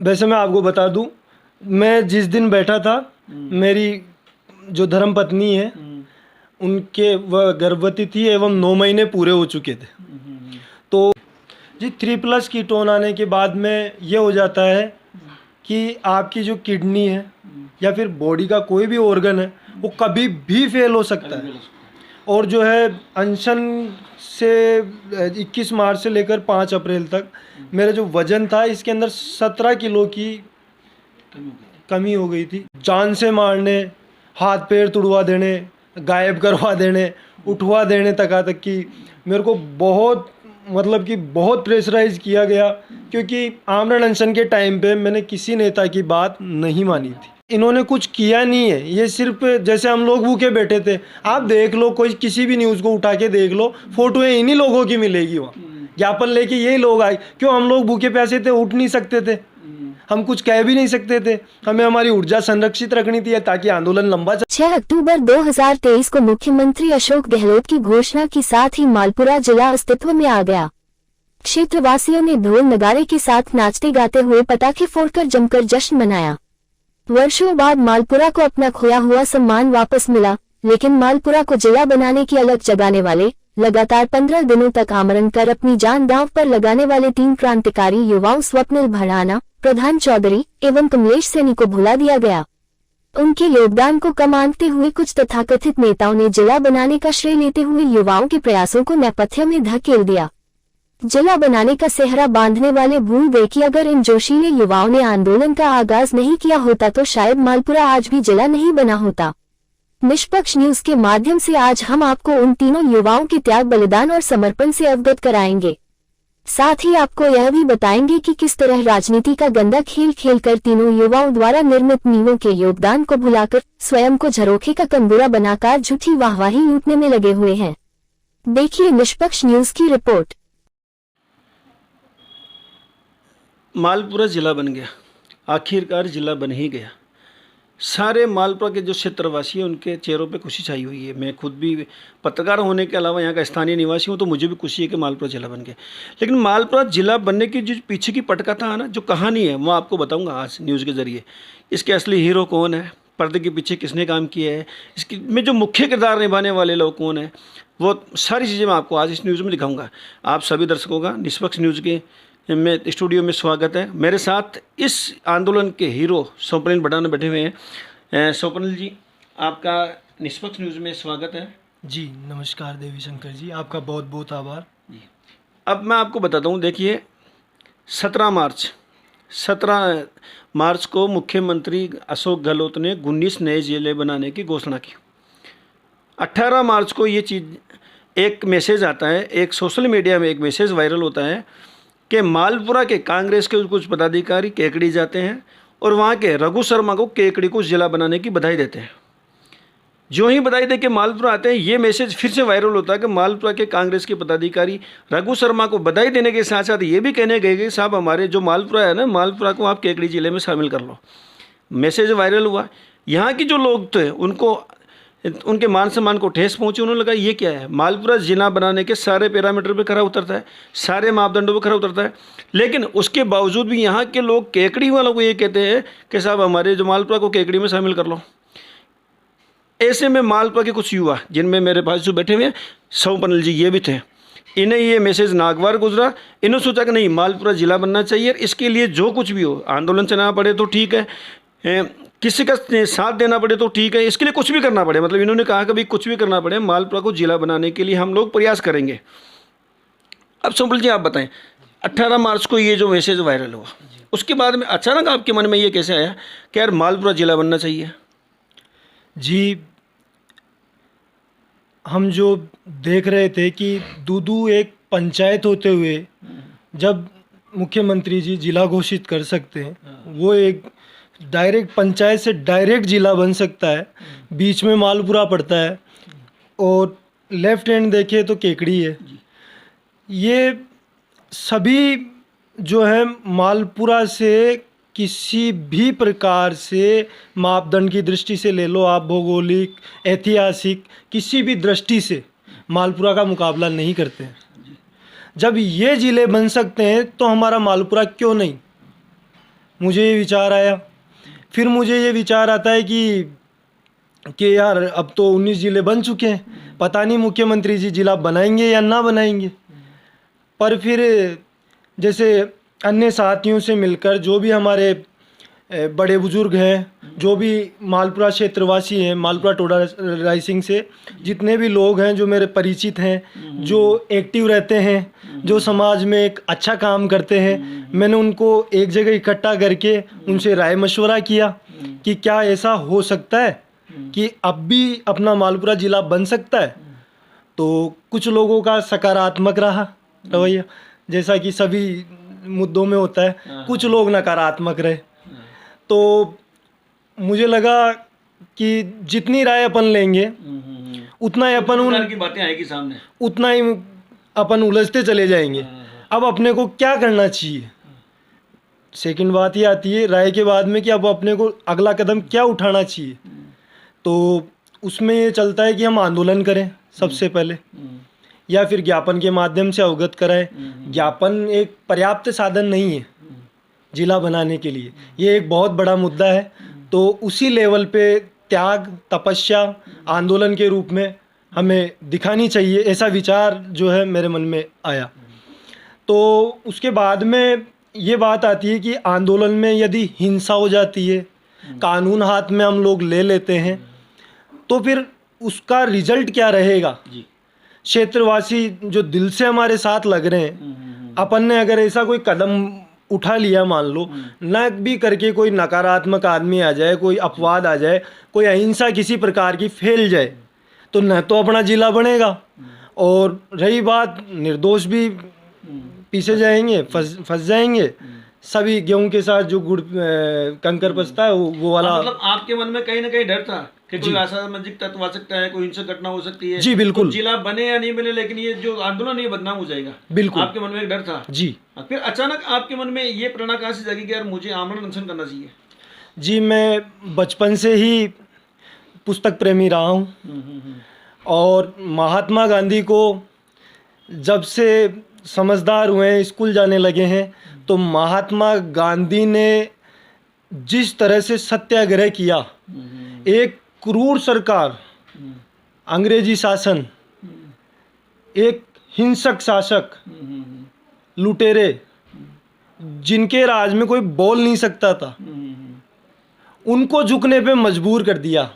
वैसे मैं आपको बता दूं, मैं जिस दिन बैठा था, मेरी जो धर्मपत्नी है उनके वह गर्भवती थी एवं 9 महीने पूरे हो चुके थे। तो जी 3+ कीटोन आने के बाद में ये हो जाता है कि आपकी जो किडनी है या फिर बॉडी का कोई भी ऑर्गन है वो कभी भी फेल हो सकता है। और जो है अनशन से 21 मार्च से लेकर 5 अप्रैल तक मेरा जो वज़न था इसके अंदर 17 किलो की कमी हो गई थी। जान से मारने, हाथ पैर तुड़वा देने, गायब करवा देने, उठवा देने तक की मेरे को बहुत मतलब कि बहुत प्रेशराइज किया गया, क्योंकि आमरण अनशन के टाइम पे मैंने किसी नेता की बात नहीं मानी थी। इन्होंने कुछ किया नहीं है, ये सिर्फ जैसे हम लोग भूखे बैठे थे। आप देख लो, कोई किसी भी न्यूज़ को उठा के देख लो, फोटोएं इन्हीं लोगों की मिलेगी वहाँ। ज्ञापन लेके यही लोग आए। क्यों? हम लोग भूखे प्यासे थे, उठ नहीं सकते थे, हम कुछ कह भी नहीं सकते थे। हमें हमारी ऊर्जा संरक्षित रखनी थी ताकि आंदोलन लंबा 6 अक्टूबर 2023 को मुख्यमंत्री अशोक गहलोत की घोषणा के साथ ही मालपुरा जिला अस्तित्व में आ गया। क्षेत्रवासियों ने ढोल नगारे के साथ नाचते गाते हुए पटाखे फोड़कर जमकर जश्न मनाया। वर्षों बाद मालपुरा को अपना खोया हुआ सम्मान वापस मिला, लेकिन मालपुरा को जिला बनाने की अलग जगाने वाले, लगातार 15 दिनों तक आमरण कर अपनी जान दांव पर लगाने वाले 3 क्रांतिकारी युवाओं स्वप्निल भड़ाना, प्रधान चौधरी एवं कमलेश सैनी को भुला दिया गया। उनके योगदान को कम आंकते हुए कुछ तथाकथित नेताओं ने जिला बनाने का श्रेय लेते हुए युवाओं के प्रयासों को नेपथ्य में धकेल दिया। जिला बनाने का सेहरा बांधने वाले भूल गए कि अगर इन जोशीले युवाओं ने आंदोलन का आगाज नहीं किया होता तो शायद मालपुरा आज भी जिला नहीं बना होता। निष्पक्ष न्यूज के माध्यम से आज हम आपको उन तीनों युवाओं के त्याग, बलिदान और समर्पण से अवगत कराएंगे। साथ ही आपको यह भी बताएंगे कि किस तरह राजनीति का गंदा खेल खेलकर तीनों युवाओं द्वारा निर्मित नींवों के योगदान को भुलाकर स्वयं को झरोखे का कंबूरा बनाकर झूठी वाहवाही लूटने में लगे हुए हैं। देखिए निष्पक्ष न्यूज की रिपोर्ट। मालपुरा जिला बन गया, आखिरकार जिला बन ही गया। सारे मालपुरा के जो क्षेत्रवासी हैं उनके चेहरों पे खुशी छाई हुई है। मैं खुद भी पत्रकार होने के अलावा यहाँ का स्थानीय निवासी हूँ, तो मुझे भी खुशी है कि मालपुरा जिला बन गया। लेकिन मालपुरा जिला बनने की जो पीछे की पटकथा है ना, जो कहानी है, वो आपको बताऊँगा आज न्यूज़ के ज़रिए। इसके असली हीरो कौन है, पर्दे के पीछे किसने काम किया है, इसकी में जो मुख्य किरदार निभाने वाले लोग कौन है, वो सारी चीज़ें मैं आपको आज इस न्यूज़ में दिखाऊँगा। आप सभी दर्शकों का निष्पक्ष न्यूज़ के में स्टूडियो में स्वागत है। मेरे साथ इस आंदोलन के हीरो स्वप्निल भड़ाना बैठे हुए हैं। स्वप्निल जी, आपका निष्पक्ष न्यूज़ में स्वागत है। जी नमस्कार देवी शंकर जी, आपका बहुत बहुत आभार जी। अब मैं आपको बताता हूँ, देखिए 17 मार्च को मुख्यमंत्री अशोक गहलोत ने 19 नए जिले बनाने की घोषणा की। 18 मार्च को ये चीज़ एक मैसेज आता है, एक सोशल मीडिया में एक मैसेज वायरल होता है कि मालपुरा के कांग्रेस के कुछ पदाधिकारी केकड़ी जाते हैं और वहाँ के रघु शर्मा को केकड़ी को जिला बनाने की बधाई देते हैं। जो ही बधाई दे के मालपुरा आते हैं, ये मैसेज फिर से वायरल होता है कि मालपुरा के कांग्रेस के पदाधिकारी रघु शर्मा को बधाई देने के साथ साथ ये भी कहने गए कि साहब हमारे जो मालपुरा है ना, मालपुरा को आप केकड़ी जिले में शामिल कर लो। मैसेज वायरल हुआ। यहाँ के जो लोग थे उनको उनके मान सम्मान को ठेस पहुंची। उन्होंने लगा ये क्या है, मालपुरा जिला बनाने के सारे पैरामीटर पे खरा उतरता है, सारे मापदंडों पे खरा उतरता है, लेकिन उसके बावजूद भी यहाँ के लोग केकड़ी वालों को ये कहते हैं कि साहब हमारे जो मालपुरा को केकड़ी में शामिल कर लो। ऐसे में मालपुरा के कुछ युवा, जिनमें मेरे पास जो बैठे हुए हैं स्वप्निल जी, ये भी थे, इन्हें ये मैसेज नागवार गुजरा। इन्होंने सोचा कि नहीं, मालपुरा जिला बनना चाहिए, इसके लिए जो कुछ भी हो, आंदोलन चलाना पड़े तो ठीक है, किसी का साथ देना पड़े तो ठीक है, इसके लिए कुछ भी करना पड़े, मतलब इन्होंने कहा कि भाई कुछ भी करना पड़े, मालपुरा को जिला बनाने के लिए हम लोग प्रयास करेंगे। अब स्वप्निल जी आप बताएं, 18 मार्च को ये जो मैसेज वायरल हुआ, उसके बाद में अचानक आपके मन में ये कैसे आया कि यार मालपुरा जिला बनना चाहिए? जी, हम जो देख रहे थे कि दूदू एक पंचायत होते हुए जब मुख्यमंत्री जी जिला घोषित कर सकते हैं, वो एक डायरेक्ट पंचायत से डायरेक्ट जिला बन सकता है। बीच में मालपुरा पड़ता है और लेफ्ट हैंड देखे तो केकड़ी है। ये सभी जो है मालपुरा से किसी भी प्रकार से मापदंड की दृष्टि से ले लो आप, भौगोलिक, ऐतिहासिक, किसी भी दृष्टि से मालपुरा का मुकाबला नहीं करते हैं। जब ये ज़िले बन सकते हैं तो हमारा मालपुरा क्यों नहीं? मुझे ये विचार आया। फिर मुझे ये विचार आता है कि यार अब तो 19 ज़िले बन चुके हैं, पता नहीं मुख्यमंत्री जी ज़िला बनाएंगे या ना बनाएंगे। पर फिर जैसे अन्य साथियों से मिलकर, जो भी हमारे बड़े बुजुर्ग हैं, जो भी मालपुरा क्षेत्रवासी हैं, मालपुरा टोडा राइसिंग से जितने भी लोग हैं जो मेरे परिचित हैं, जो एक्टिव रहते हैं, जो समाज में एक अच्छा काम करते हैं, मैंने उनको एक जगह इकट्ठा करके उनसे राय मशवरा किया कि क्या ऐसा हो सकता है कि अब भी अपना मालपुरा ज़िला बन सकता है। तो कुछ लोगों का सकारात्मक रहा रवैया, जैसा कि सभी मुद्दों में होता है, कुछ लोग नकारात्मक रहे। तो मुझे लगा कि जितनी राय अपन लेंगे उतना ही अपन प्रकार की बातें आएगी सामने, उतना ही अपन उलझते चले जाएंगे। अब अपने को क्या करना चाहिए, सेकंड बात ये आती है राय के बाद में कि अब अपने को अगला कदम क्या उठाना चाहिए। तो उसमें ये चलता है कि हम आंदोलन करें सबसे पहले, या फिर ज्ञापन के माध्यम से अवगत कराएं। ज्ञापन एक पर्याप्त साधन नहीं है जिला बनाने के लिए, ये एक बहुत बड़ा मुद्दा है। तो उसी लेवल पे त्याग, तपस्या, आंदोलन के रूप में हमें दिखानी चाहिए, ऐसा विचार जो है मेरे मन में आया। तो उसके बाद में ये बात आती है कि आंदोलन में यदि हिंसा हो जाती है, कानून हाथ में हम लोग ले लेते हैं, तो फिर उसका रिजल्ट क्या रहेगा। क्षेत्रवासी जो दिल से हमारे साथ लग रहे हैं, अपन ने अगर ऐसा कोई कदम उठा लिया, मान लो न भी करके कोई नकारात्मक आदमी आ जाए, कोई अपवाद आ जाए, कोई अहिंसा किसी प्रकार की फैल जाए, तो न तो अपना जिला बनेगा, और रही बात निर्दोष भी पीछे जाएंगे, फंस जाएंगे। सभी गेहूं के साथ जो गुड़ कंकर बचता है वो वाला। मतलब आपके मन में कहीं ना कहीं डर था कि कोई असामाजिक तत्व आ सकता है, कोई हिंसक घटना हो सकती है। जी बिल्कुल। तो जिला बने या नहीं बने, लेकिन ये जो आंदोलन ये बदनाम हो जाएगा, बिल्कुल आपके मन में एक डर था। जी। फिर अचानक आपके मन में ये प्रेरणा कहाँ से जागी कि यार मुझे आमरण अनशन करना चाहिए? जी, मैं बचपन से ही पुस्तक प्रेमी रहा हूँ, और महात्मा गांधी को जब से समझदार हुए हैं, स्कूल जाने लगे हैं, तो महात्मा गांधी ने जिस तरह से सत्याग्रह किया, एक क्रूर सरकार, अंग्रेजी शासन, एक हिंसक शासक, लुटेरे, जिनके राज में कोई बोल नहीं सकता था, उनको झुकने पे मजबूर कर दिया।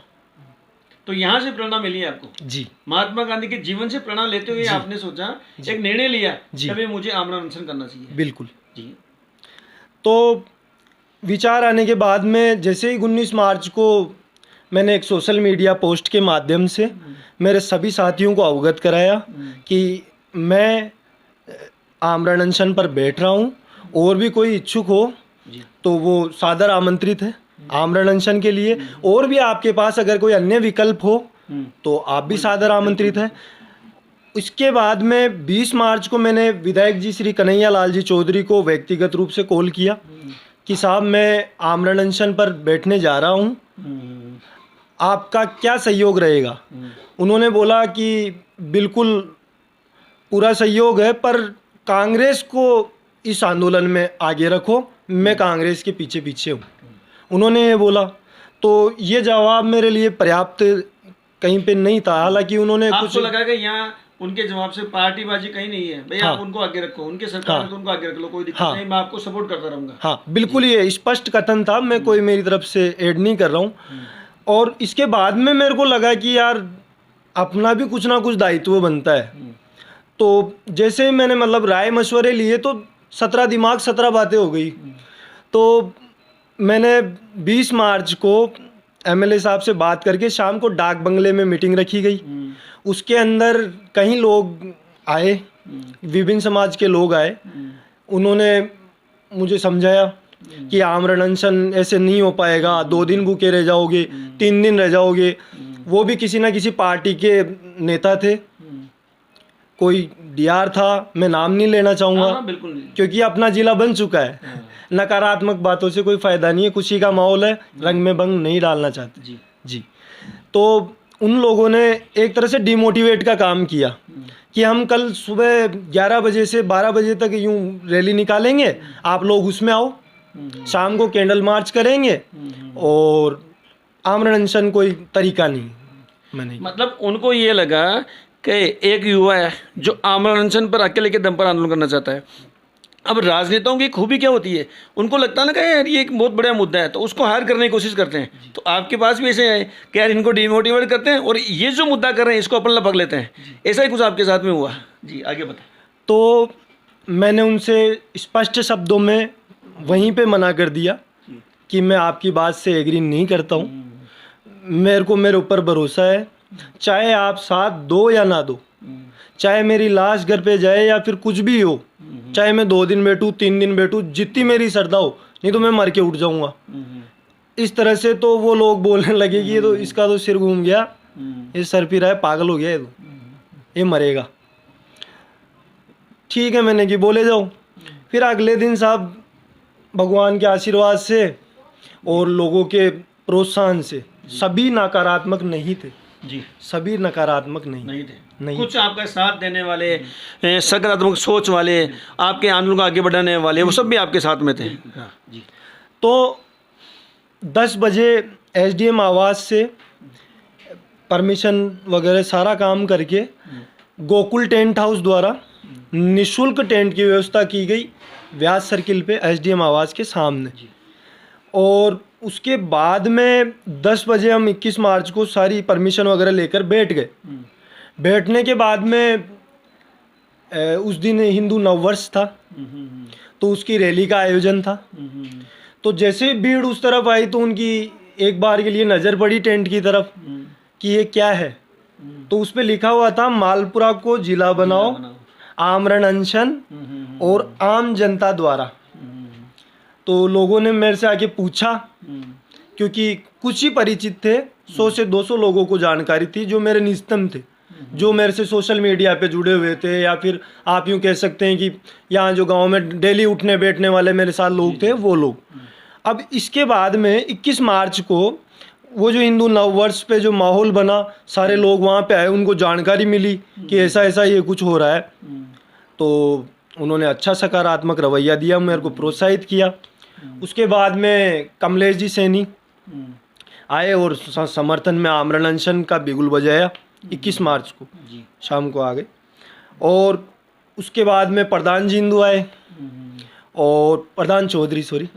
तो यहाँ से प्रेरणा मिली आपको? जी। महात्मा गांधी के जीवन से प्रेरणा लेते हुए आपने सोचा, एक निर्णय लिया कि मुझे आमरण अनशन करना चाहिए। बिल्कुल जी। तो विचार आने के बाद में जैसे ही 19 मार्च को मैंने एक सोशल मीडिया पोस्ट के माध्यम से मेरे सभी साथियों को अवगत कराया कि मैं आमरण अनशन पर बैठ रहा हूँ, और भी कोई इच्छुक हो तो वो सादर आमंत्रित है आमरण अनशन के लिए। और भी आपके पास अगर कोई अन्य विकल्प हो तो आप भी सादर आमंत्रित हैं। इसके बाद में 20 मार्च को मैंने विधायक जी श्री कन्हैया लाल जी चौधरी को व्यक्तिगत रूप से कॉल किया कि साहब मैं आमरण अनशन पर बैठने जा रहा हूँ, आपका क्या सहयोग रहेगा। उन्होंने बोला कि बिल्कुल पूरा सहयोग है, पर कांग्रेस को इस आंदोलन में आगे रखो, मैं कांग्रेस के पीछे पीछे हूँ, उन्होंने ये बोला। तो ये जवाब मेरे लिए पर्याप्त कहीं पे नहीं था। हालांकि उन्होंने कुछ लगा कि यहाँ उनके जवाब से पार्टीबाजी कहीं नहीं है भाई, आप उनको आगे रखो, उनके सरकार तो उनको आगे रख लो, कोई दिक्कत नहीं, मैं आपको सपोर्ट करता रहूँगा। हाँ बिल्कुल, ये स्पष्ट कथन था, मैं कोई मेरी तरफ से ऐड नहीं कर रहा हूँ। और इसके बाद में मेरे को लगा कि यार अपना भी कुछ ना कुछ दायित्व बनता है। तो जैसे ही मैंने मतलब राय मशवरे लिए तो 17 दिमाग 17 बातें हो गई। तो मैंने 20 मार्च को एमएलए साहब से बात करके शाम को डाक बंगले में मीटिंग रखी गई। उसके अंदर कई लोग आए, विभिन्न समाज के लोग आए। उन्होंने मुझे समझाया कि आमरण अनशन ऐसे नहीं हो पाएगा, 2 दिन भूखे रह जाओगे, 3 दिन रह जाओगे। वो भी किसी ना किसी पार्टी के नेता थे, कोई डीआर था, मैं नाम नहीं लेना चाहूँगा क्योंकि अपना जिला बन चुका है। नकारात्मक बातों से कोई फ़ायदा नहीं है, खुशी का माहौल है, रंग में भंग नहीं डालना चाहते। जी। तो उन लोगों ने एक तरह से डिमोटिवेट का काम किया कि हम कल सुबह 11 बजे से 12 बजे तक यूँ रैली निकालेंगे, आप लोग उसमें आओ। शाम को कैंडल मार्च करेंगे और आमरण अनशन कोई तरीका नहीं मैंने। मतलब उनको ये लगा कि एक युवा है जो आमरण अनशन पर अकेले के दम पर आंदोलन करना चाहता है। अब राजनेताओं की खूबी क्या होती है, उनको लगता है ना कि यार ये एक बहुत बड़ा मुद्दा है, तो उसको हार करने की कोशिश करते हैं। तो आपके पास भी ऐसे है कि यार इनको डिमोटिवेट करते हैं और ये जो मुद्दा कर रहे हैं इसको अपन लपक लेते हैं। ऐसा ही कुछ आपके साथ में हुआ? जी आगे बताएं। तो मैंने उनसे स्पष्ट शब्दों में वहीं पे मना कर दिया कि मैं आपकी बात से एग्री नहीं करता हूँ, मेरे को मेरे ऊपर भरोसा है, चाहे आप साथ दो या ना दो, चाहे मेरी लाश घर पे जाए या फिर कुछ भी हो, चाहे मैं 2 दिन बैठूँ 3 दिन बैठूँ, जितनी मेरी श्रद्धा हो, नहीं तो मैं मर के उठ जाऊँगा। इस तरह से तो वो लोग बोलने लगे कि ये तो इसका तो सिर घूम गया, ये सर पी रहा है, पागल हो गया ये मरेगा। ठीक है मैंने कि बोले जाओ। फिर अगले दिन साहब भगवान के आशीर्वाद से और लोगों के प्रोत्साहन से, सभी नकारात्मक नहीं थे जी, सभी नकारात्मक नहीं थे नहीं। कुछ आपका साथ देने वाले, सकारात्मक सोच वाले, आपके आंदोलन को आगे बढ़ाने वाले, वो सब भी आपके साथ में थे। हाँ, जी। तो 10 बजे एसडीएम आवास से परमिशन वगैरह सारा काम करके गोकुल टेंट हाउस द्वारा निशुल्क टेंट की व्यवस्था की गई व्यास सर्किल पे एसडीएम आवास के सामने। और उसके बाद में 10 बजे हम 21 मार्च को सारी परमिशन वगैरह लेकर बैठ गए। बैठने के बाद में उस दिन हिंदू नववर्ष था, तो उसकी रैली का आयोजन था। तो जैसे ही भीड़ उस तरफ आई तो उनकी एक बार के लिए नज़र पड़ी टेंट की तरफ कि ये क्या है। तो उस पर लिखा हुआ था मालपुरा को जिला बनाओ, आमरण अनशन और आम जनता द्वारा। तो लोगों ने मेरे से आके पूछा, क्योंकि कुछ ही परिचित थे, 100 से 200 लोगों को जानकारी थी जो मेरे निस्तम थे, जो मेरे से सोशल मीडिया पे जुड़े हुए थे, या फिर आप यूँ कह सकते हैं कि यहाँ जो गांव में डेली उठने बैठने वाले मेरे साथ लोग थे वो लोग। अब इसके बाद में 21 मार्च को वो जो हिंदू नववर्ष पे जो माहौल बना, सारे लोग वहाँ पे आए, उनको जानकारी मिली कि ऐसा ऐसा ये कुछ हो रहा है। तो उन्होंने अच्छा सकारात्मक रवैया दिया, मेरे को प्रोत्साहित किया। उसके बाद में कमलेश जी सैनी आए और समर्थन में आमरण अनशन का बिगुल बजाया। 21 मार्च को शाम को आ गए। और उसके बाद में प्रधान जी हिंदू आए और प्रधान चौधरी सॉरी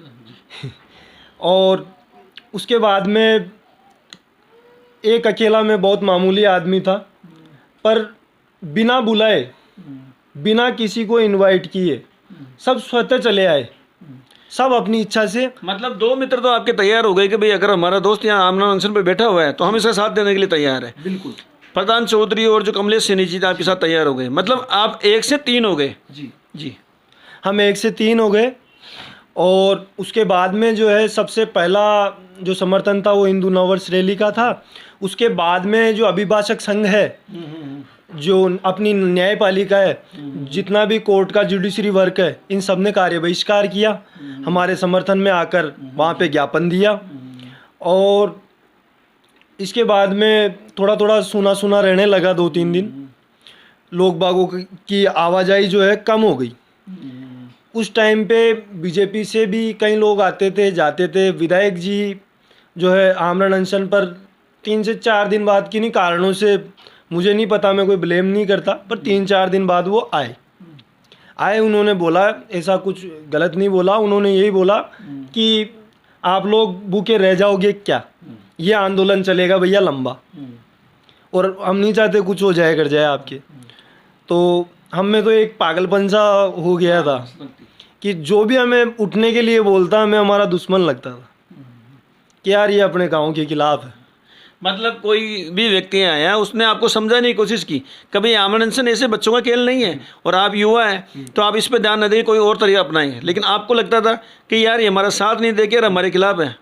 और उसके बाद में एक अकेला मैं बहुत मामूली आदमी था, पर बिना बुलाए, बिना किसी को इनवाइट किए सब स्वतः चले आए, सब अपनी इच्छा से। मतलब 2 मित्र तो आपके तैयार हो गए कि भाई अगर हमारा दोस्त यहाँ आमरण अनशन पे बैठा हुआ है तो हम इसका साथ देने के लिए तैयार है। बिल्कुल। प्रधान चौधरी और जो कमलेश सैनी जी आपके साथ तैयार हो गए, मतलब आप 1 से 3 हो गए। जी जी, हम 1 से 3 हो गए। और उसके बाद में जो है सबसे पहला जो समर्थन था वो हिंदू नववर्ष रैली का था। उसके बाद में जो अभिभाषक संघ है, जो अपनी न्यायपालिका है, जितना भी कोर्ट का जुडिशरी वर्क है, इन सब ने कार्य बहिष्कार किया, हमारे समर्थन में आकर वहाँ पे ज्ञापन दिया। और इसके बाद में थोड़ा थोड़ा सुना सुना रहने लगा। 2-3 दिन लोग बागों की आवाजाही जो है कम हो गई। उस टाइम पे बीजेपी से भी कई लोग आते थे जाते थे। विधायक जी जो है आमरण अनशन पर 3 से 4 दिन बाद किन्हीं कारणों से, मुझे नहीं पता, मैं कोई ब्लेम नहीं करता, पर 3-4 दिन बाद वो आए। उन्होंने बोला, ऐसा कुछ गलत नहीं बोला, उन्होंने यही बोला कि आप लोग भूखे रह जाओगे क्या, ये आंदोलन चलेगा भैया लंबा, और हम नहीं चाहते कुछ हो जाए कर जाए आपके। तो हम में तो एक पागलपन सा हो गया था कि जो भी हमें उठने के लिए बोलता हमें हमारा दुश्मन लगता था कि यार ये अपने गांव के खिलाफ है। मतलब कोई भी व्यक्ति आया उसने आपको समझाने की कोशिश की, कभी आमरण अनशन ऐसे बच्चों का खेल नहीं है, और आप युवा हैं तो आप इस पर ध्यान न दें, कोई और तरीका अपनाएं। लेकिन आपको लगता था कि यार ये हमारा साथ नहीं देके और हमारे खिलाफ है।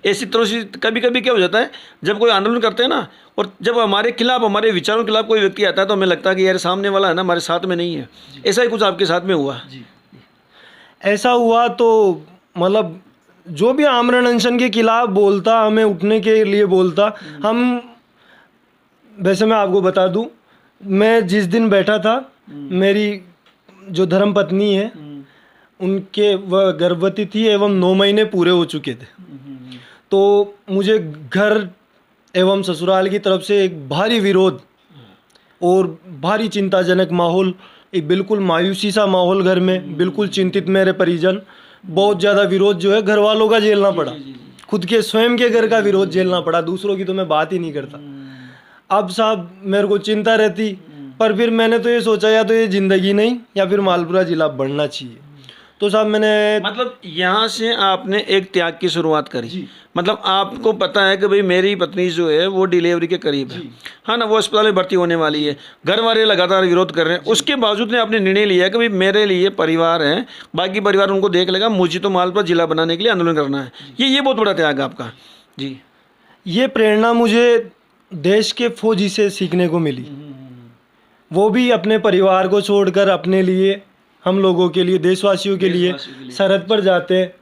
ऐसी तरह से कभी कभी क्या हो जाता है, जब कोई आंदोलन करते हैं ना, और जब हमारे खिलाफ, हमारे विचारों के खिलाफ कोई व्यक्ति आता है तो हमें लगता है कि यार सामने वाला है ना हमारे साथ में नहीं है। ऐसा ही कुछ आपके साथ में हुआ? ऐसा हुआ। तो मतलब जो भी आमरण अनशन के खिलाफ बोलता, हमें उठने के लिए बोलता, हम, वैसे मैं आपको बता दूं, मैं जिस दिन बैठा था, मेरी जो धर्मपत्नी है उनके वह गर्भवती थी एवं 9 महीने पूरे हो चुके थे। तो मुझे घर एवं ससुराल की तरफ से एक भारी विरोध और भारी चिंताजनक माहौल, एक बिल्कुल मायूसी सा माहौल घर में, बिल्कुल चिंतित मेरे परिजन, बहुत ज़्यादा विरोध जो है घर वालों का झेलना पड़ा, खुद के स्वयं के घर का विरोध झेलना पड़ा, दूसरों की तो मैं बात ही नहीं करता। अब साहब मेरे को चिंता रहती, पर फिर मैंने तो ये सोचा या तो ये ज़िंदगी नहीं या फिर मालपुरा ज़िला बढ़ना चाहिए। तो साहब मैंने मतलब यहाँ से आपने एक त्याग की शुरुआत करी। मतलब आपको पता है कि भाई मेरी पत्नी जो है वो डिलीवरी के करीब है, हाँ ना, वो अस्पताल में भर्ती होने वाली है, घर वाले लगातार विरोध कर रहे हैं, उसके बावजूद ने आपने निर्णय लिया कि भाई मेरे लिए परिवार है, बाकी परिवार उनको देख लेगा, मुझे तो मालपुरा जिला बनाने के लिए आंदोलन करना है। ये बहुत बड़ा त्याग है आपका जी। ये प्रेरणा मुझे देश के फौजी से सीखने को मिली। वो भी अपने परिवार को छोड़कर अपने लिए, हम लोगों के लिए, देशवासियों के लिए सरहद पर जाते हैं।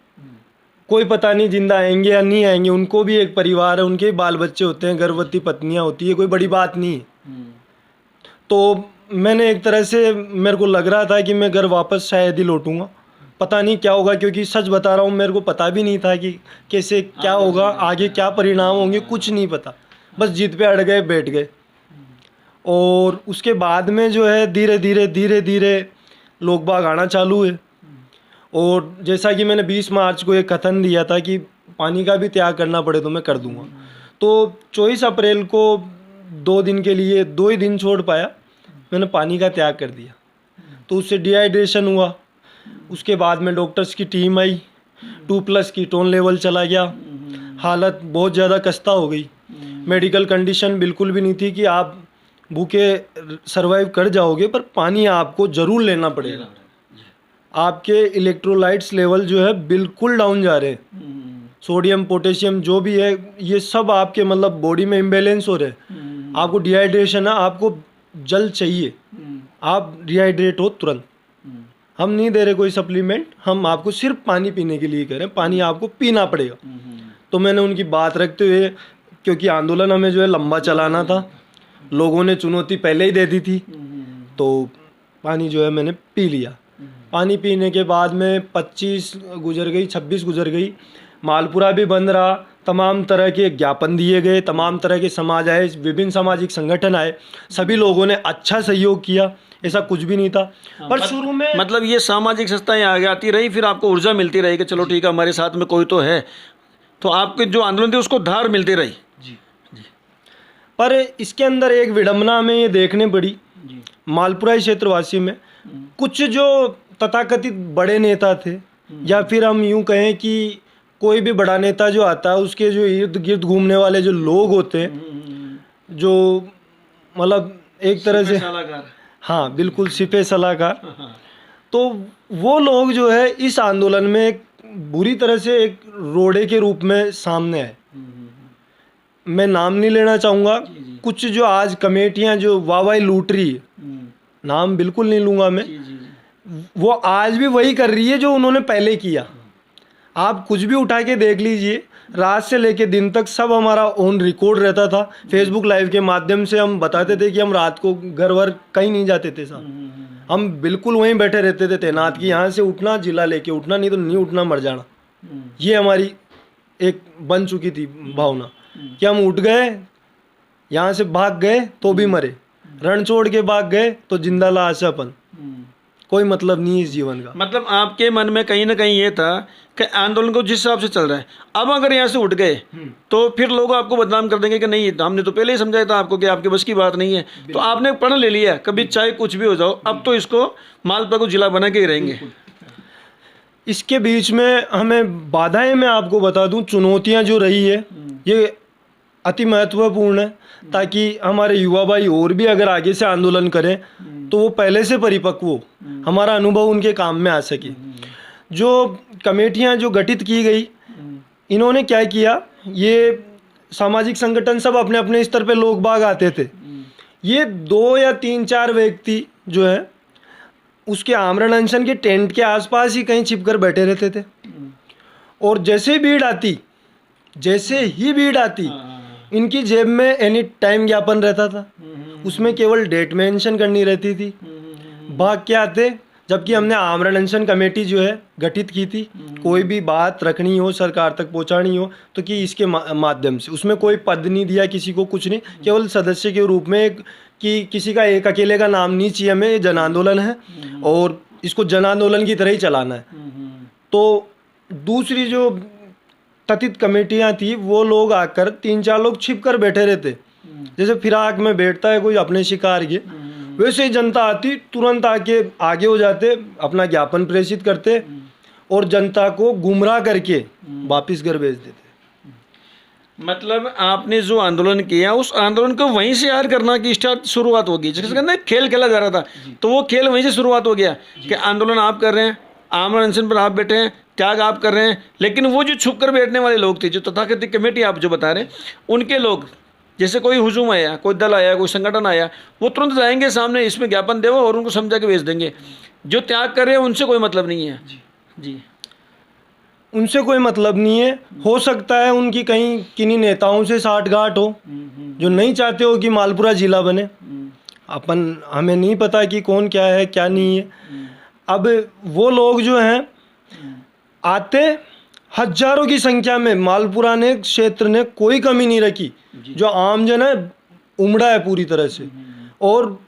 कोई पता नहीं जिंदा आएंगे या नहीं आएंगे, उनको भी एक परिवार है, उनके बाल बच्चे होते हैं, गर्भवती पत्नियां होती है, कोई बड़ी बात नहीं है। तो मैंने एक तरह से, मेरे को लग रहा था कि मैं घर वापस शायद ही लौटूंगा, पता नहीं क्या होगा, क्योंकि सच बता रहा हूँ मेरे को पता भी नहीं था कि कैसे क्या होगा, आगे क्या परिणाम होंगे, कुछ नहीं पता, बस जिद पे अड़ गए, बैठ गए। और उसके बाद में जो है धीरे धीरे लोग बाग आना चालू है। और जैसा कि मैंने 20 मार्च को एक कथन दिया था कि पानी का भी त्याग करना पड़े तो मैं कर दूंगा, तो 24 अप्रैल को 2 दिन के लिए, 2 ही दिन छोड़ पाया, मैंने पानी का त्याग कर दिया। तो उससे डिहाइड्रेशन हुआ, उसके बाद में डॉक्टर्स की टीम आई, 2+ कीटोन लेवल चला गया, हालत बहुत ज़्यादा खस्ता हो गई, मेडिकल कंडीशन बिल्कुल भी नहीं थी कि आप भूखे सरवाइव कर जाओगे, पर पानी आपको ज़रूर लेना पड़ेगा। आपके इलेक्ट्रोलाइट्स लेवल जो है बिल्कुल डाउन जा रहे हैं, सोडियम पोटेशियम जो भी है ये सब आपके मतलब बॉडी में इम्बैलेंस हो रहे हैं, आपको डिहाइड्रेशन है, आपको जल चाहिए, आप डिहाइड्रेट हो तुरंत। हम नहीं दे रहे कोई सप्लीमेंट, हम आपको सिर्फ पानी पीने के लिए कह रहे हैं, पानी आपको पीना पड़ेगा। तो मैंने उनकी बात रखते हुए, क्योंकि आंदोलन हमें जो है लंबा चलाना था, लोगों ने चुनौती पहले ही दे दी थी, तो पानी जो है मैंने पी लिया। पानी पीने के बाद में 25 गुजर गई, 26 गुजर गई, मालपुरा भी बंद रहा, तमाम तरह के ज्ञापन दिए गए, तमाम तरह के समाज आए, विभिन्न सामाजिक संगठन आए, सभी लोगों ने अच्छा सहयोग किया, ऐसा कुछ भी नहीं था। पर शुरू में मतलब ये सामाजिक संस्थाएं आगे आती रही, फिर आपको ऊर्जा मिलती रही कि चलो ठीक है हमारे साथ में कोई तो है, तो आपके जो आंदोलन थे उसको धार मिलती रही। पर इसके अंदर एक विडंबना हमें ये देखने पड़ी, मालपुरा क्षेत्रवासी में कुछ जो तथाकथित बड़े नेता थे, या फिर हम यूं कहें कि कोई भी बड़ा नेता जो आता है उसके जो इर्द गिर्द घूमने वाले जो लोग होते हैं, जो मतलब एक तरह से, हाँ बिल्कुल सिपे सलाहकार, तो वो लोग जो है इस आंदोलन में एक बुरी तरह से एक रोड़े के रूप में सामने आए। मैं नाम नहीं लेना चाहूँगा, कुछ जो आज कमेटियाँ जो वाहवाही लूट रही है, नाम बिल्कुल नहीं लूँगा मैं, वो आज भी वही कर रही है जो उन्होंने पहले किया। आप कुछ भी उठा के देख लीजिए, रात से लेके दिन तक सब हमारा ऑन रिकॉर्ड रहता था। फेसबुक लाइव के माध्यम से हम बताते थे कि हम रात को घर वर कहीं नहीं जाते थे साहब, हम बिल्कुल वहीं बैठे रहते थे तैनात, कि यहाँ से उठना जिला लेके उठना, नहीं तो नहीं उठना मर जाना। ये हमारी एक बन चुकी थी भावना कि हम उठ गए, यहाँ से भाग गए तो भी मरे, रण छोड़ के भाग गए तो जिंदा लाश है अपन, कोई मतलब नहीं है इस जीवन का। मतलब आपके मन में कहीं ना कहीं ये था कि आंदोलन को जिस हिसाब से चल रहा है, अब अगर यहाँ से उठ गए तो फिर लोग आपको बदनाम कर देंगे कि नहीं हमने तो पहले ही समझाया था आपको कि आपके बस की बात नहीं है, तो आपने प्रण ले लिया कभी चाहे कुछ भी हो जाओ, अब तो इसको मालपुरा को जिला बना के ही रहेंगे। इसके बीच में हमें बाधाएं, मैं आपको बता दूं, चुनौतियां जो रही है ये अति महत्वपूर्ण है, ताकि हमारे युवा भाई और भी अगर आगे से आंदोलन करें तो वो पहले से परिपक्व हो, हमारा अनुभव उनके काम में आ सके। जो कमेटियां जो गठित की गई, इन्होंने क्या किया, ये सामाजिक संगठन सब अपने अपने स्तर पे लोग बाग आते थे, ये 2 या 3-4 व्यक्ति जो है उसके आमरण अनशन के टेंट के आसपास ही कहीं छिपकर बैठे रहते थे, और जैसे ही भीड़ आती इनकी जेब में एनी टाइम ज्ञापन रहता था, उसमें केवल डेट मेंशन करनी रहती थी, भाग के आते, जबकि हमने आमरण अनशन कमेटी जो है गठित की थी, कोई भी बात रखनी हो सरकार तक पहुंचानी हो तो कि इसके माध्यम से। उसमें कोई पद नहीं दिया किसी को, कुछ नहीं, केवल सदस्य के रूप में कि किसी का एक अकेले का नाम नहीं चाहिए हमें, ये जन आंदोलन है और इसको जन आंदोलन की तरह ही चलाना है। तो दूसरी जो कथित कमेटियां थी वो लोग आकर 3-4 लोग छिप कर बैठे रहते, जैसे फिराक में बैठता है कोई अपने शिकार के, वैसे ही जनता आती तुरंत आके आगे हो जाते, अपना ज्ञापन प्रेषित करते और जनता को गुमराह करके वापिस घर भेज देते। मतलब आपने जो आंदोलन किया उस आंदोलन को वहीं से यार करना की स्टार्ट शुरुआत होगी, जिसके कहते हैं खेल खेला जा रहा था, तो वो खेल वहीं से शुरुआत हो गया कि आंदोलन आप कर रहे हैं, आमरण अनशन पर आप बैठे हैं, त्याग आप कर रहे हैं, लेकिन वो जो छुप कर बैठने वाले लोग थे, जो तथाकथित कमेटी आप जो बता रहे हैं, उनके लोग जैसे कोई हुजूम आया, कोई दल आया, कोई संगठन आया, वो तुरंत जाएंगे सामने, इसमें ज्ञापन देवो और उनको समझा के भेज देंगे। जो त्याग कर रहे हैं उनसे कोई मतलब नहीं है। जी, उनसे कोई मतलब नहीं है। हो सकता है उनकी कहीं किन्हीं नेताओं से साठगांठ हो जो नहीं चाहते हो कि मालपुरा जिला बने। हमें नहीं पता कि कौन क्या है क्या नहीं है। अब वो लोग जो हैं आते हजारों की संख्या में, मालपुरा ने क्षेत्र ने कोई कमी नहीं रखी, जो आमजन है उमड़ा है पूरी तरह से। और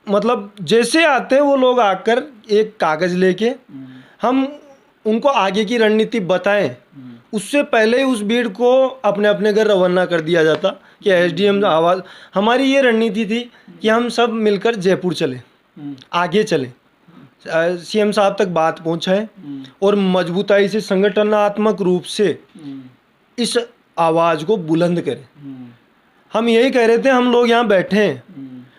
मतलब जैसे आते वो लोग आकर एक कागज़ लेके हम उनको आगे की रणनीति बताएं, उससे पहले ही उस भीड़ को अपने अपने घर रवाना कर दिया जाता कि एसडीएम आवाज़। हमारी ये रणनीति थी कि हम सब मिलकर जयपुर चले, आगे चले, सीएम साहब तक बात पहुंचाएं और मजबूताई से संगठनात्मक रूप से इस आवाज़ को बुलंद करें। हम यही कह रहे थे, हम लोग यहाँ बैठे हैं,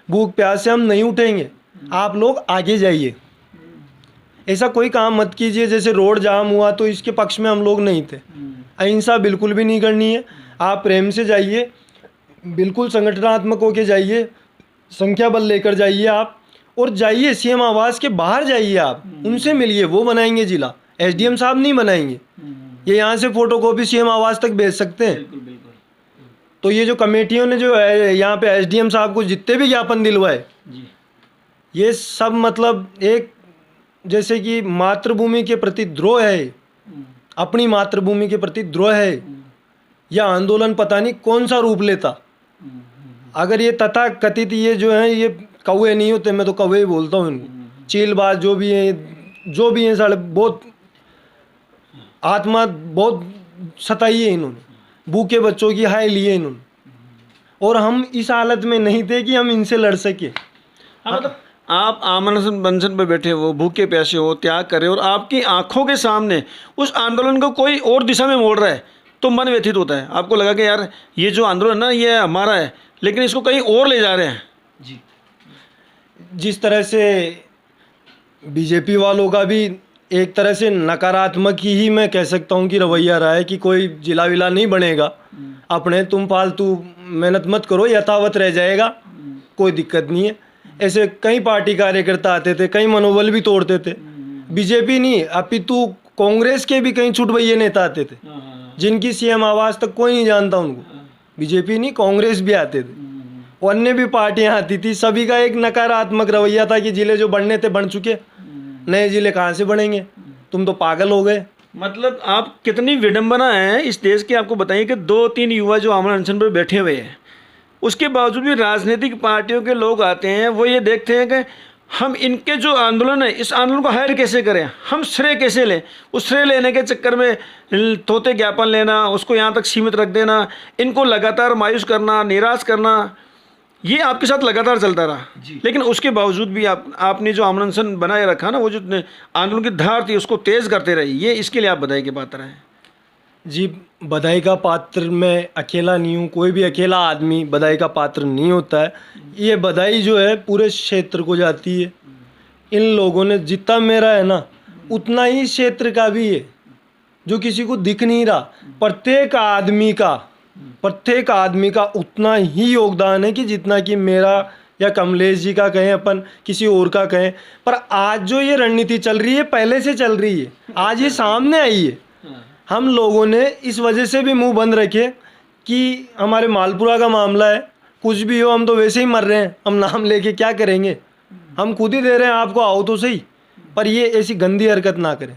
भूख प्यास से हम नहीं उठेंगे, आप लोग आगे जाइए, ऐसा कोई काम मत कीजिए। जैसे रोड जाम हुआ तो इसके पक्ष में हम लोग नहीं थे। अहिंसा बिल्कुल भी नहीं करनी है, आप प्रेम से जाइए, बिल्कुल संगठनात्मक होके जाइए, संख्या बल लेकर जाइए आप, और जाइए सीएम आवास के बाहर जाइए, आप उनसे मिलिए, वो बनाएंगे जिला, एसडीएम साहब नहीं बनाएंगे। ये यहाँ से फोटोकॉपी सीएम आवास तक भेज सकते हैं। तो ये जो कमेटियों ने जो है यहाँ पे एसडीएम साहब को जितने भी ज्ञापन दिलवाए, ये सब मतलब एक जैसे कि मातृभूमि के प्रति द्रोह है, अपनी मातृभूमि के प्रति द्रोह है। यह आंदोलन पता नहीं कौन सा रूप लेता। अगर ये तथा कथित ये जो है ये कौवे नहीं होते, मैं तो कौवे ही बोलता हूँ इनको, चीलबाज जो भी हैं साले, बहुत आत्मा बहुत सताई है इन्होंने, भूखे बच्चों की हाय लिए इन्होंने, और हम इस हालत में नहीं थे कि हम इनसे लड़ सके। मतलब आप आमरण अनशन पर बैठे हो, भूखे प्यासे हो, त्याग कर रहे हो, और आपकी आंखों के सामने उस आंदोलन को कोई और दिशा में मोड़ रहा है, तो मन व्यथित होता है। आपको लगा कि यार ये जो आंदोलन ना ये हमारा है, लेकिन इसको कहीं और ले जा रहे हैं। जी, जिस तरह से बीजेपी वालों का भी एक तरह से नकारात्मक ही मैं कह सकता हूँ कि रवैया रहा है कि कोई जिला विला नहीं बनेगा, अपने तुम फालतू मेहनत मत करो, यथावत रह जाएगा, कोई दिक्कत नहीं है। ऐसे कई पार्टी कार्यकर्ता आते थे, कई मनोबल भी तोड़ते थे। बीजेपी नहीं, अपितु कांग्रेस के भी कई छुटभैये नेता आते थे जिनकी सीएम आवास तक कोई नहीं जानता उनको। बीजेपी नहीं, कांग्रेस भी आते थे, अन्य भी पार्टियां आती थी। सभी का एक नकारात्मक रवैया था कि जिले जो बनने थे बन चुके, नए जिले कहाँ से बनेंगे, तुम तो पागल हो गए। मतलब आप कितनी विडंबना है इस देश की। आपको बताइए कि 2-3 युवा जो आमरण अनशन पर बैठे हुए हैं, उसके बावजूद भी राजनीतिक पार्टियों के लोग आते हैं, वो ये देखते हैं कि हम इनके जो आंदोलन है इस आंदोलन को हायर कैसे करें, हम श्रेय कैसे लें। उस श्रेय लेने के चक्कर में तोते ज्ञापन लेना, उसको यहाँ तक सीमित रख देना, इनको लगातार मायूस करना, निराश करना, ये आपके साथ लगातार चलता रहा। लेकिन उसके बावजूद भी आपने जो आमरण अनशन बनाए रखा ना, वो जो आंदोलन की धार थी उसको तेज़ करते रहे, ये इसके लिए आप बधाई के पात्र हैं। जी, बधाई का पात्र मैं अकेला नहीं हूँ, कोई भी अकेला आदमी बधाई का पात्र नहीं होता है। ये बधाई जो है पूरे क्षेत्र को जाती है। इन लोगों ने जितना मेरा है ना उतना ही क्षेत्र का भी है, जो किसी को दिख नहीं रहा। प्रत्येक आदमी का उतना ही योगदान है कि जितना कि मेरा या कमलेश जी का कहें, अपन किसी और का कहें। पर आज जो ये रणनीति चल रही है पहले से चल रही है, आज ये सामने आई है। हम लोगों ने इस वजह से भी मुंह बंद रखे कि हमारे मालपुरा का मामला है, कुछ भी हो हम तो वैसे ही मर रहे हैं, हम नाम लेके क्या करेंगे, हम खुद ही दे रहे हैं आपको, आओ तो सही। पर ये ऐसी गंदी हरकत ना करें।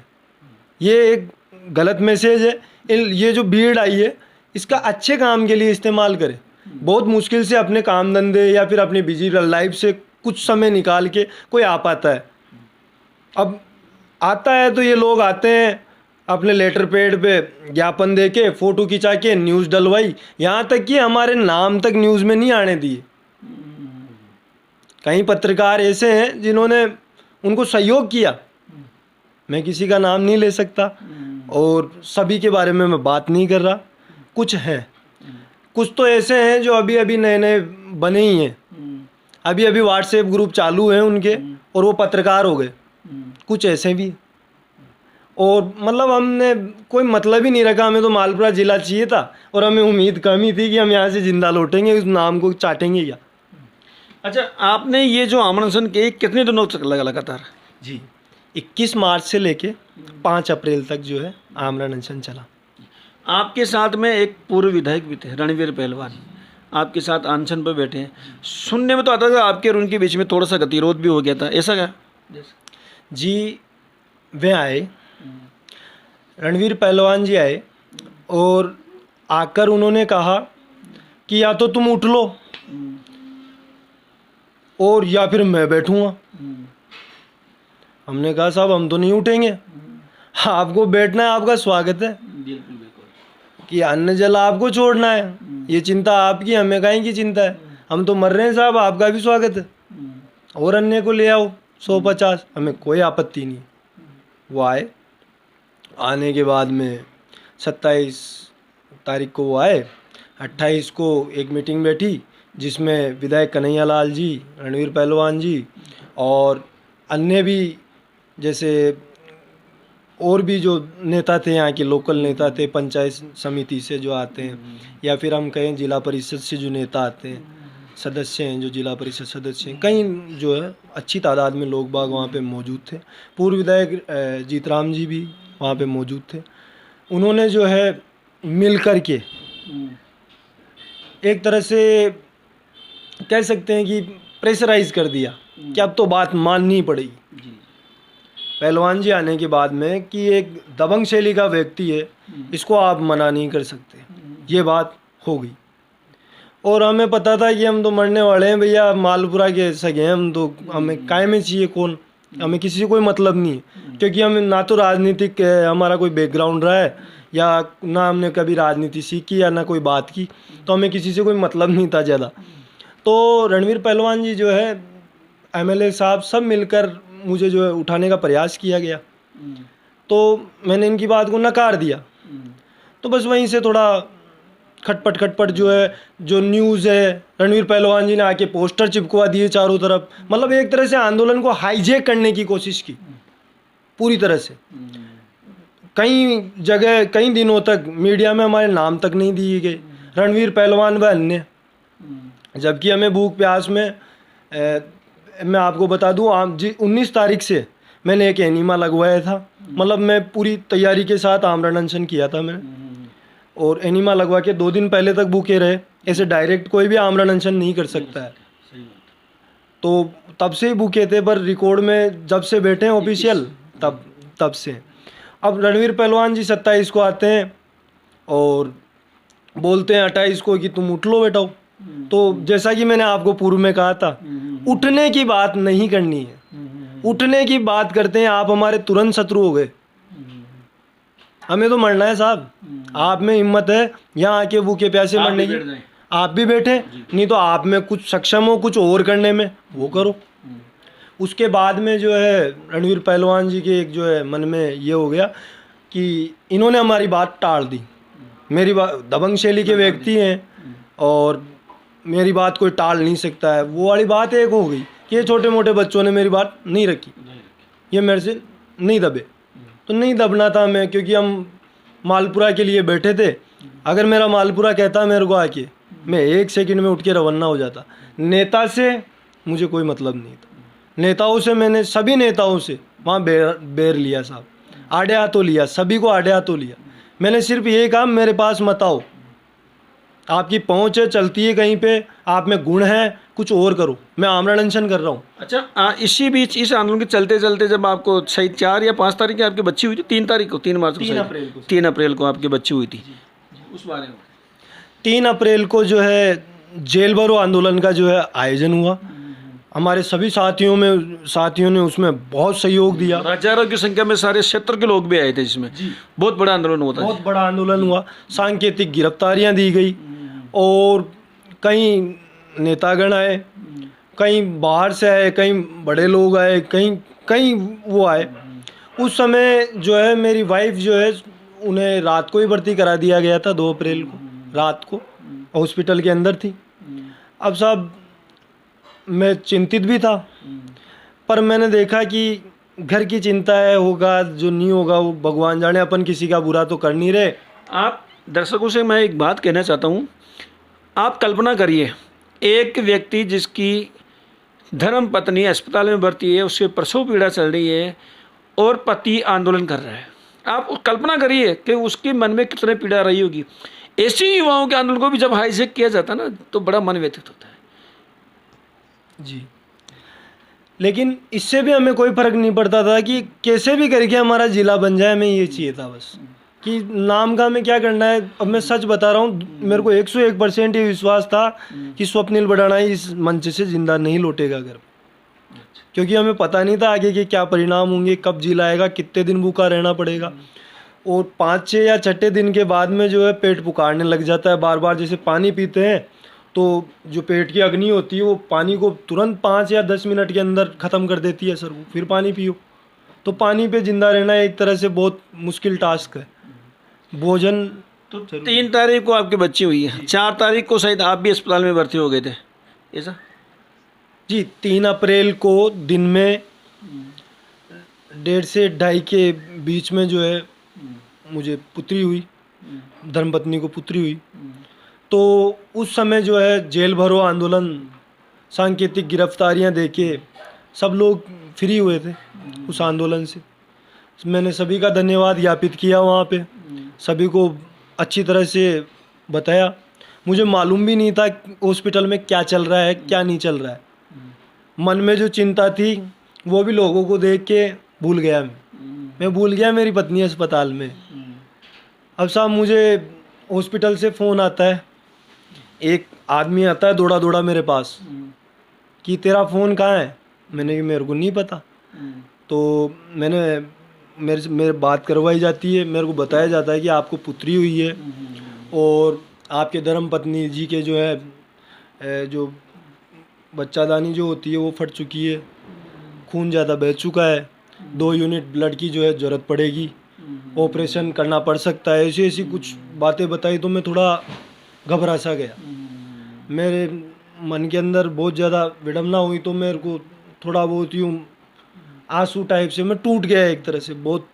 ये एक गलत मैसेज है। ये जो भीड़ आई है इसका अच्छे काम के लिए इस्तेमाल करें। बहुत मुश्किल से अपने काम धंधे या फिर अपनी बिजी लाइफ से कुछ समय निकाल के कोई आ पाता है। अब आता है तो ये लोग आते हैं अपने लेटर पैड पे ज्ञापन दे के फ़ोटो खिंचा के न्यूज़ डलवाई, यहाँ तक कि हमारे नाम तक न्यूज़ में नहीं आने दिए। कई पत्रकार ऐसे हैं जिन्होंने उनको सहयोग किया, मैं किसी का नाम नहीं ले सकता और सभी के बारे में मैं बात नहीं कर रहा। कुछ हैं, कुछ तो ऐसे हैं जो अभी अभी नए नए बने ही हैं, अभी अभी व्हाट्सएप ग्रुप चालू हैं उनके और वो पत्रकार हो गए। कुछ ऐसे भी, और मतलब हमने कोई मतलब ही नहीं रखा, हमें तो मालपुरा ज़िला चाहिए था और हमें उम्मीद कम ही थी कि हम यहाँ से जिंदा लौटेंगे, उस नाम को चाटेंगे क्या। अच्छा, आपने ये जो आमरण के कितने दिनों तक लगा लगातार? जी, 21 मार्च से लेके 5 अप्रैल तक जो है आमरण अनशन चला। आपके साथ में एक पूर्व विधायक भी थे, रणवीर पहलवान, आपके साथ अनशन पर बैठे हैं। सुनने में तो आता था आपके और उनके बीच में थोड़ा सा गतिरोध भी हो गया था, ऐसा क्या? जी, वे आए, रणवीर पहलवान जी आए और आकर उन्होंने कहा कि या तो तुम उठ लो और या फिर मैं बैठूंगा। हमने कहा साहब हम तो नहीं उठेंगे, आपको बैठना है, आपका स्वागत है कि अन्न जल आपको छोड़ना है, ये चिंता आपकी, हमें काहे की चिंता है, हम तो मर रहे हैं साहब, आपका भी स्वागत है और अन्य को ले आओ 150, हमें कोई आपत्ति नहीं। वो आए, आने के बाद में 27 तारीख को वो आए, 28 को एक मीटिंग बैठी जिसमें विधायक कन्हैया लाल जी, रणवीर पहलवान जी और अन्य भी जैसे और भी जो नेता थे, यहाँ के लोकल नेता थे, पंचायत समिति से जो आते हैं या फिर हम कहें जिला परिषद से जो नेता आते हैं, सदस्य हैं जो जिला परिषद सदस्य हैं, कई जो है अच्छी तादाद में लोग बाग वहाँ पे मौजूद थे। पूर्व विधायक जीतराम जी भी वहाँ पे मौजूद थे। उन्होंने जो है मिल कर के एक तरह से कह सकते हैं कि प्रेशराइज कर दिया कि अब तो बात माननी पड़ेगी। पहलवान जी आने के बाद में कि एक दबंग शैली का व्यक्ति है, इसको आप मना नहीं कर सकते, ये बात हो गई। और हमें पता था कि हम तो मरने वाले हैं भैया, मालपुरा के सगे हैं हम, तो हमें काय में चाहिए कौन, हमें किसी से कोई मतलब नहीं है, क्योंकि हम ना तो राजनीतिक हमारा कोई बैकग्राउंड रहा है या ना हमने कभी राजनीति सीखी या ना कोई बात की, तो हमें किसी से कोई मतलब नहीं था ज़्यादा। तो रणवीर पहलवान जी जो है, एमएलए साहब, सब मिलकर मुझे जो है उठाने का प्रयास किया गया, तो मैंने इनकी बात को नकार दिया। तो बस वहीं से थोड़ा खटपट जो है, जो न्यूज़ है, रणवीर पहलवान जी ने आके पोस्टर चिपकवा दिए चारों तरफ, मतलब एक तरह से आंदोलन को हाईजैक करने की कोशिश की पूरी तरह से। कई जगह कई दिनों तक मीडिया में हमारे नाम तक नहीं दिए गए, रणवीर पहलवान व अन्य, जबकि हमें भूख प्यास में मैं आपको बता दूं, 19 तारीख से मैंने एक एनीमा लगवाया था, मतलब मैं पूरी तैयारी के साथ आमरण अनशन किया था मैंने, और एनीमा लगवा के 2 दिन पहले तक भूखे रहे। ऐसे डायरेक्ट कोई भी आमरण अनशन नहीं कर सकता है, तो तब से ही भूखे थे, पर रिकॉर्ड में जब से बैठे हैं ऑफिशियल तब से। अब रणवीर पहलवान जी 27 को आते हैं और बोलते हैं 28 को कि तुम उठ लो बेटाओ। तो जैसा कि मैंने आपको पूर्व में कहा था, उठने की बात नहीं करनी है, उठने की बात करते हैं आप हमारे तुरंत शत्रु हो गए। हमें तो मरना है साहब, आप में हिम्मत है यहाँ आके भूखे प्यासे मरने की, आप भी बैठे, नहीं तो आप में कुछ सक्षम हो कुछ और करने में, वो करो। उसके बाद में जो है रणवीर पहलवान जी के एक जो है मन में ये हो गया कि इन्होंने हमारी बात टाल दी। मेरी बात, दबंग शैली के व्यक्ति हैं और मेरी बात कोई टाल नहीं सकता है, वो वाली बात एक हो गई कि ये छोटे मोटे बच्चों ने मेरी बात नहीं रखी, ये मेरे से नहीं दबे। तो नहीं दबना था मैं, क्योंकि हम मालपुरा के लिए बैठे थे। अगर मेरा मालपुरा कहता मेरे को आके, मैं 1 सेकंड में उठ के रवाना हो जाता। नेता से मुझे कोई मतलब नहीं था, नेताओं से मैंने सभी नेताओं से वहाँ बेर लिया साहब, आड़े हाथों लिया, सभी को आड़े हाथों लिया। मैंने सिर्फ यही कहा मेरे पास मत आओ, आपकी पहुँच है, चलती है कहीं पे, आप में गुण है, कुछ और करो, मैं आमरण अनशन कर रहा हूँ। अच्छा, इसी बीच इस आंदोलन के चलते चलते जब आपको सही 4 या 5 तारीख की आपकी बच्ची हुई थी, 3 तारीख को, 3 मार्च को, 3 अप्रैल को, 3 अप्रैल को आपकी बच्ची हुई थी, उस बारे में 3 अप्रैल को जो है जेल भरो आंदोलन का जो है आयोजन हुआ। हमारे सभी साथियों ने उसमें बहुत सहयोग दिया। हजारों की संख्या में सारे क्षेत्र के लोग भी आए थे, जिसमें बहुत बड़ा आंदोलन होता है। बहुत बड़ा आंदोलन हुआ, सांकेतिक गिरफ्तारियां दी गई और कई नेतागण आए, कई बाहर से आए, कई बड़े लोग आए, कई वो आए। उस समय जो है मेरी वाइफ जो है उन्हें रात को ही भर्ती करा दिया गया था, 2 अप्रैल को रात को हॉस्पिटल के अंदर थी। अब साहब मैं चिंतित भी था, पर मैंने देखा कि घर की चिंता है, होगा जो नहीं होगा वो भगवान जाने, अपन किसी का बुरा तो कर नहीं रहे। आप दर्शकों से मैं एक बात कहना चाहता हूँ, आप कल्पना करिए एक व्यक्ति जिसकी धर्म पत्नी अस्पताल में भर्ती है, उससे प्रसव पीड़ा चल रही है और पति आंदोलन कर रहा है। आप कल्पना करिए कि उसके मन में कितने पीड़ा रही होगी। ऐसे युवाओं के आंदोलन को भी जब हाईजेक किया जाता है ना, तो बड़ा मन व्यथित होता है। जी, लेकिन इससे भी हमें कोई फर्क नहीं पड़ता था कि कैसे भी करके हमारा जिला बन जाए, हमें ये चाहिए था बस कि नाम का हमें क्या करना है। अब मैं सच बता रहा हूँ, मेरे को 101% ये विश्वास था कि स्वप्निल बड़ाना इस मंच से जिंदा नहीं लौटेगा घर, क्योंकि हमें पता नहीं था आगे के क्या परिणाम होंगे, कब जिला आएगा, कितने दिन भूखा रहना पड़ेगा। और 5, 6 या 6 दिन के बाद में जो है पेट पुकारने लग जाता है बार बार। जैसे पानी पीते हैं तो जो पेट की अग्नि होती है वो पानी को तुरंत 5 या 10 मिनट के अंदर ख़त्म कर देती है सर, वो फिर पानी पियो। तो पानी पे जिंदा रहना एक तरह से बहुत मुश्किल टास्क है। भोजन तो 3 तारीख को आपकी बच्ची हुई है, 4 तारीख को शायद आप भी अस्पताल में भर्ती हो गए थे, ऐसा? जी, 3 अप्रैल को दिन में 1.5 से 2.5 के बीच में जो है मुझे पुत्री हुई, धर्मपत्नी को पुत्री हुई। तो उस समय जो है जेल भरो आंदोलन, सांकेतिक गिरफ्तारियां देके सब लोग फ्री हुए थे उस आंदोलन से। मैंने सभी का धन्यवाद ज्ञापित किया वहाँ पे, सभी को अच्छी तरह से बताया। मुझे मालूम भी नहीं था हॉस्पिटल में क्या चल रहा है, क्या नहीं चल रहा है। मन में जो चिंता थी वो भी लोगों को देख के भूल गया मैं भूल गया मेरी पत्नी अस्पताल में। अब साहब मुझे हॉस्पिटल से फ़ोन आता है, एक आदमी आता है दौड़ा दौड़ा मेरे पास कि तेरा फ़ोन कहाँ है। मैंने कि मेरे को नहीं पता। तो मेरे बात करवाई जाती है, मेरे को बताया जाता है कि आपको पुत्री हुई है और आपके धर्मपत्नी जी के जो है जो बच्चादानी जो होती है वो फट चुकी है, खून ज़्यादा बह चुका है, 2 यूनिट ब्लड की जो है ज़रूरत पड़ेगी, ऑपरेशन करना पड़ सकता है। ऐसी कुछ बातें बताई तो मैं थोड़ा घबरा सा गया। मेरे मन के अंदर बहुत ज़्यादा विडम्बना हुई, तो मेरे को थोड़ा बहुत यूँ आंसू टाइप से मैं टूट गया, एक तरह से बहुत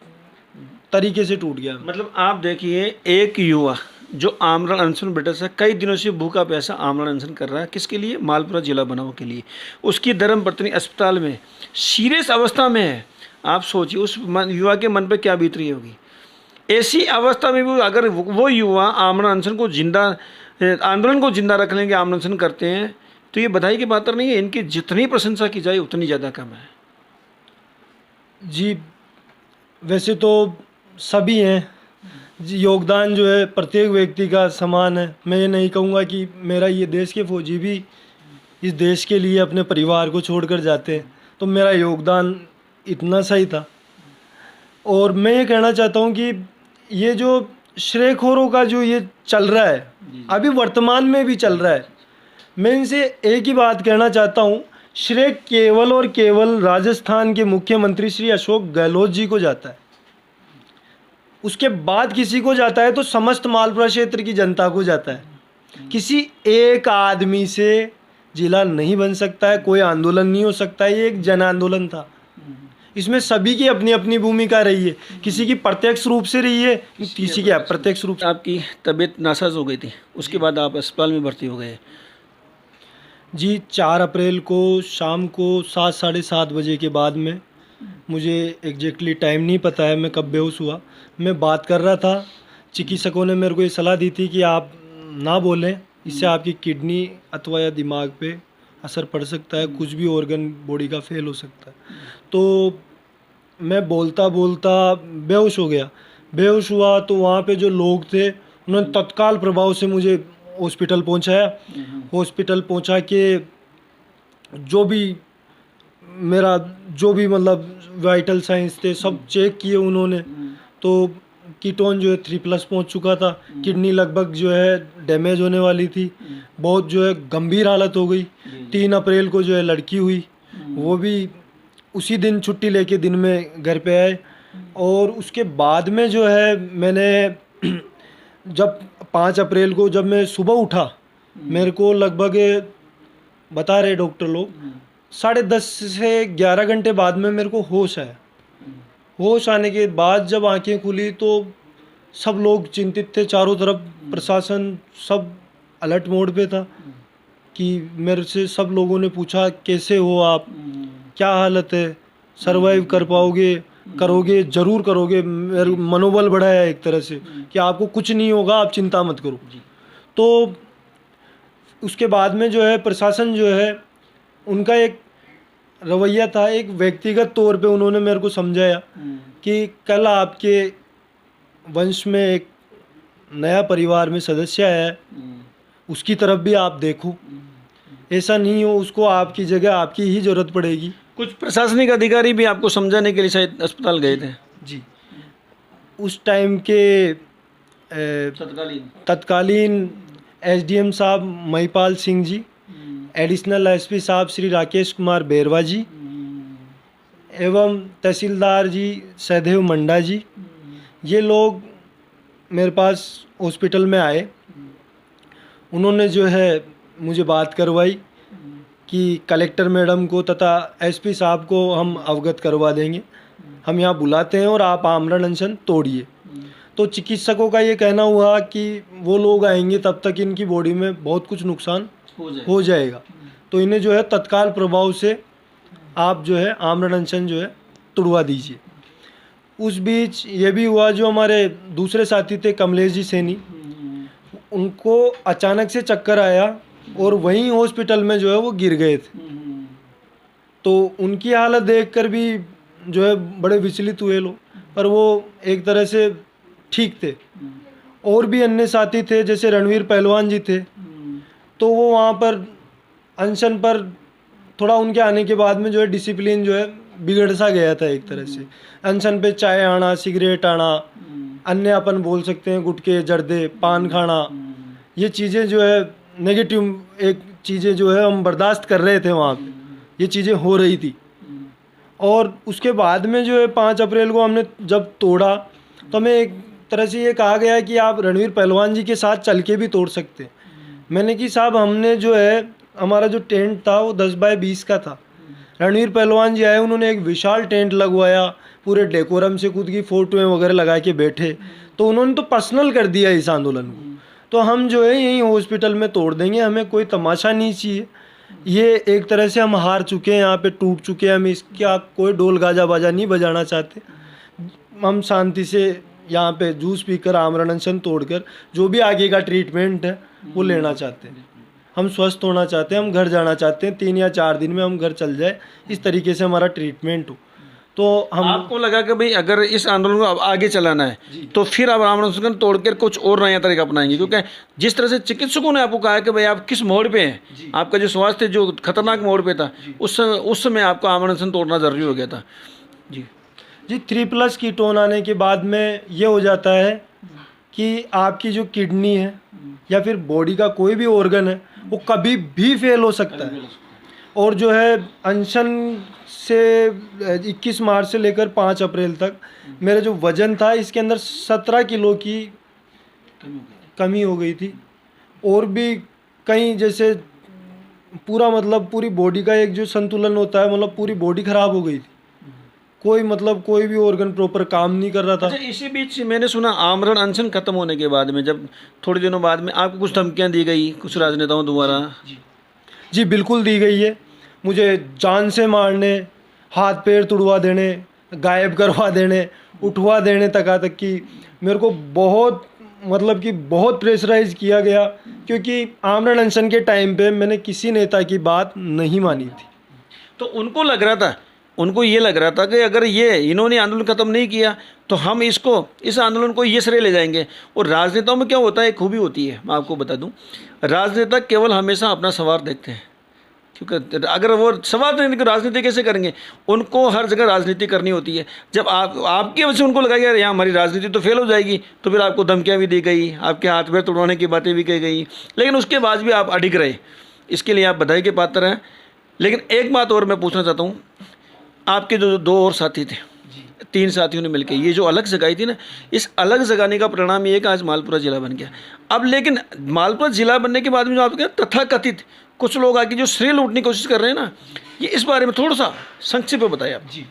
तरीके से टूट गया। मतलब आप देखिए, एक युवा जो आमरण अनशन बैठा से कई दिनों से भूखा प्यासा आमरण अनशन कर रहा है, किसके लिए? मालपुरा जिला बनाओ के लिए। उसकी धर्मपत्नी अस्पताल में सीरियस अवस्था में है। आप सोचिए उस युवा के मन पे क्या बीत रही होगी। ऐसी अवस्था में भी अगर वो युवा आमरण अनशन को आंदोलन को जिंदा रखने के आमरण अनशन करते हैं, तो ये बधाई की बात नहीं है। इनकी जितनी प्रशंसा की जाए उतनी ज़्यादा कम है। जी, वैसे तो सभी हैं, योगदान जो है प्रत्येक व्यक्ति का समान है। मैं ये नहीं कहूँगा कि मेरा ये देश के फौजी भी इस देश के लिए अपने परिवार को छोड़कर जाते हैं, तो मेरा योगदान इतना सही था। और मैं ये कहना चाहता हूँ कि ये जो श्रेयखोरों का जो ये चल रहा है, अभी वर्तमान में भी चल रहा है, मैं इनसे एक ही बात कहना चाहता हूँ, श्रेय केवल और केवल राजस्थान के मुख्यमंत्री श्री अशोक गहलोत जी को जाता है। उसके बाद किसी को जाता है तो समस्त मालपुरा क्षेत्र की जनता को जाता है। किसी एक आदमी से जिला नहीं बन सकता है, कोई आंदोलन नहीं हो सकता है। ये एक जन आंदोलन था, इसमें सभी की अपनी अपनी भूमिका रही है। किसी की प्रत्यक्ष रूप से रही है, किसी की अप्रत्यक्ष रूप से। आपकी तबीयत नासाज हो गई थी, उसके बाद आप अस्पताल में भर्ती हो गए। जी, 4 अप्रैल को शाम को 7, 7:30 बजे के बाद में, मुझे एग्जैक्टली टाइम नहीं पता है मैं कब बेहोश हुआ। मैं बात कर रहा था, चिकित्सकों ने मेरे को ये सलाह दी थी कि आप ना बोलें, इससे आपकी किडनी अथवा या दिमाग पे असर पड़ सकता है, कुछ भी ऑर्गन बॉडी का फेल हो सकता है। तो मैं बोलता बोलता बेहोश हो गया। बेहोश हुआ तो वहाँ पे जो लोग थे उन्होंने तत्काल प्रभाव से मुझे हॉस्पिटल पहुँचाया। हॉस्पिटल पहुँचा के जो भी मेरा जो भी मतलब वाइटल साइंस थे सब चेक किए उन्होंने। तो कीटोन जो है 3+ पहुंच चुका था। किडनी लगभग जो है डैमेज होने वाली थी, बहुत जो है गंभीर हालत हो गई। 3 अप्रैल को जो है लड़की हुई, वो भी उसी दिन छुट्टी लेके दिन में घर पे आए। और उसके बाद में जो है मैंने जब 5 अप्रैल को जब मैं सुबह उठा, मेरे को लगभग बता रहे डॉक्टर लोग 10:30 से 11 घंटे बाद में मेरे को होश आया। होश आने के बाद जब आंखें खुली तो सब लोग चिंतित थे, चारों तरफ प्रशासन सब अलर्ट मोड पे था कि मेरे से सब लोगों ने पूछा कैसे हो आप, क्या हालत है, सरवाइव कर पाओगे, करोगे, ज़रूर करोगे। मेरा मनोबल बढ़ाया एक तरह से कि आपको कुछ नहीं होगा, आप चिंता मत करो। तो उसके बाद में जो है प्रशासन जो है उनका एक रवैया था, एक व्यक्तिगत तौर पे उन्होंने मेरे को समझाया कि कल आपके वंश में एक नया परिवार में सदस्य आया है, उसकी तरफ भी आप देखो, ऐसा नहीं हो उसको आपकी जगह आपकी ही ज़रूरत पड़ेगी। कुछ प्रशासनिक अधिकारी भी आपको समझाने के लिए शायद अस्पताल गए थे? जी, उस टाइम के तत्कालीन एसडीएम साहब महिपाल सिंह जी, एडिशनल एसपी साहब श्री राकेश कुमार बेरवा जी एवं तहसीलदार जी सहदेव मंडा जी, ये लोग मेरे पास हॉस्पिटल में आए। उन्होंने जो है मुझे बात करवाई कि कलेक्टर मैडम को तथा एसपी साहब को हम अवगत करवा देंगे, हम यहाँ बुलाते हैं और आप आमरण अनशन तोड़िए। तो चिकित्सकों का ये कहना हुआ कि वो लोग आएंगे तब तक इनकी बॉडी में बहुत कुछ नुकसान हो जाएगा, तो इन्हें जो है तत्काल प्रभाव से आप जो है आमरण अनशन जो है तुड़वा दीजिए। उस बीच ये भी हुआ, जो हमारे दूसरे साथी थे कमलेश जी सैनी, उनको अचानक से चक्कर आया और वहीं हॉस्पिटल में जो है वो गिर गए थे। तो उनकी हालत देखकर भी जो है बड़े विचलित हुए लोग, पर वो एक तरह से ठीक थे। और भी अन्य साथी थे जैसे रणवीर पहलवान जी थे, तो वो वहाँ पर अनशन पर थोड़ा उनके आने के बाद में जो है डिसिप्लिन जो है बिगड़ सा गया था एक तरह से। अनशन पे चाय आना, सिगरेट आना, अन्य अपन बोल सकते हैं गुटखे, जर्दे, पान खाना, ये चीज़ें जो है नेगेटिव एक चीज़ें जो है हम बर्दाश्त कर रहे थे वहाँ पे, ये चीज़ें हो रही थी। और उसके बाद में जो है 5 अप्रैल को हमने जब तोड़ा तो हमें एक तरह से ये कहा गया कि आप रणवीर पहलवान जी के साथ चल के भी तोड़ सकते हैं। मैंने कि साहब हमने जो है हमारा जो टेंट था वो 10 बाय 20 का था। रणवीर पहलवान जी आए, उन्होंने एक विशाल टेंट लगवाया, पूरे डेकोरम से खुद की फोटोएं वगैरह लगा के बैठे, तो उन्होंने तो पर्सनल कर दिया इस आंदोलन को। तो हम जो है यहीं हॉस्पिटल में तोड़ देंगे, हमें कोई तमाशा नहीं चाहिए। ये एक तरह से हम हार चुके हैं, यहाँ पे टूट चुके हैं, हम इसका कोई डोल गाजा बाजा नहीं बजाना चाहते। हम शांति से यहाँ पे जूस पीकर आमरण अनशन तोड़कर जो भी आगे का ट्रीटमेंट है वो लेना चाहते हैं। हम स्वस्थ होना चाहते हैं, हम घर जाना चाहते हैं, 3 या 4 दिन में हम घर चल जाए, इस तरीके से हमारा ट्रीटमेंट हो। तो हम आपको लगा कि भाई अगर इस आंदोलन को अब आगे चलाना है तो फिर आप आमरण अनशन तोड़कर कुछ और नया तरीका अपनाएंगे, क्योंकि जिस तरह से चिकित्सकों ने आपको कहा कि भाई आप किस मोड़ पे हैं, आपका जो स्वास्थ्य जो खतरनाक मोड़ पे था, उस समय आपको आमरण अनशन तोड़ना जरूरी हो गया था। जी 3+ कीटोन आने के बाद में ये हो जाता है कि आपकी जो किडनी है या फिर बॉडी का कोई भी ऑर्गन है वो कभी भी फेल हो सकता है। और जो है अनशन से 21 मार्च से लेकर 5 अप्रैल तक मेरा जो वज़न था इसके अंदर 17 किलो की कमी हो गई थी। और भी कई जैसे पूरा मतलब पूरी बॉडी का एक जो संतुलन होता है, मतलब पूरी बॉडी ख़राब हो गई थी, कोई मतलब कोई भी ऑर्गन प्रॉपर काम नहीं कर रहा था। अच्छा, इसी बीच मैंने सुना आमरण अनशन खत्म होने के बाद में जब थोड़े दिनों बाद में आपको कुछ धमकियां दी गई कुछ राजनेताओं द्वारा? जी बिल्कुल दी गई है, मुझे जान से मारने, हाथ पैर तुड़वा देने, गायब करवा देने, उठवा देने तक कि मेरे को बहुत मतलब कि बहुत प्रेशराइज किया गया, क्योंकि आमरण अनशन के टाइम पे मैंने किसी नेता की बात नहीं मानी थी। तो उनको लग रहा था, उनको ये लग रहा था कि अगर ये इन्होंने आंदोलन ख़त्म नहीं किया तो हम इस आंदोलन को ये श्रेय ले जाएंगे। और राजनेताओं में क्या होता है, एक खूबी होती है, मैं आपको बता दूं, राजनेता केवल हमेशा अपना स्वार्थ देखते हैं, क्योंकि अगर वो स्वार्थ नहीं, राजनीति कैसे करेंगे, उनको हर जगह राजनीति करनी होती है। जब आपकी वजह से उनको लगा यार यहाँ हमारी राजनीति तो फेल हो जाएगी, तो फिर आपको धमकियाँ भी दी गई, आपके हाथ पैर तोड़वाने की बातें भी कही गई, लेकिन उसके बाद भी आप अडिग रहे। इसके लिए आप बधाई के पात्र हैं। लेकिन एक बात और मैं पूछना चाहता हूँ, आपके जो 2 और साथी थे, 3 साथियों ने मिलकर ये जो अलग जगाई थी ना, इस अलग जगाने का परिणाम ये कि आज मालपुरा जिला बन गया। अब लेकिन मालपुरा जिला बनने के बाद में जो आपके तथाकथित कुछ लोग आके जो श्रेय लूटने की कोशिश कर रहे हैं ना, ये इस बारे में थोड़ा सा संक्षिप्त में बताइए आप। जी,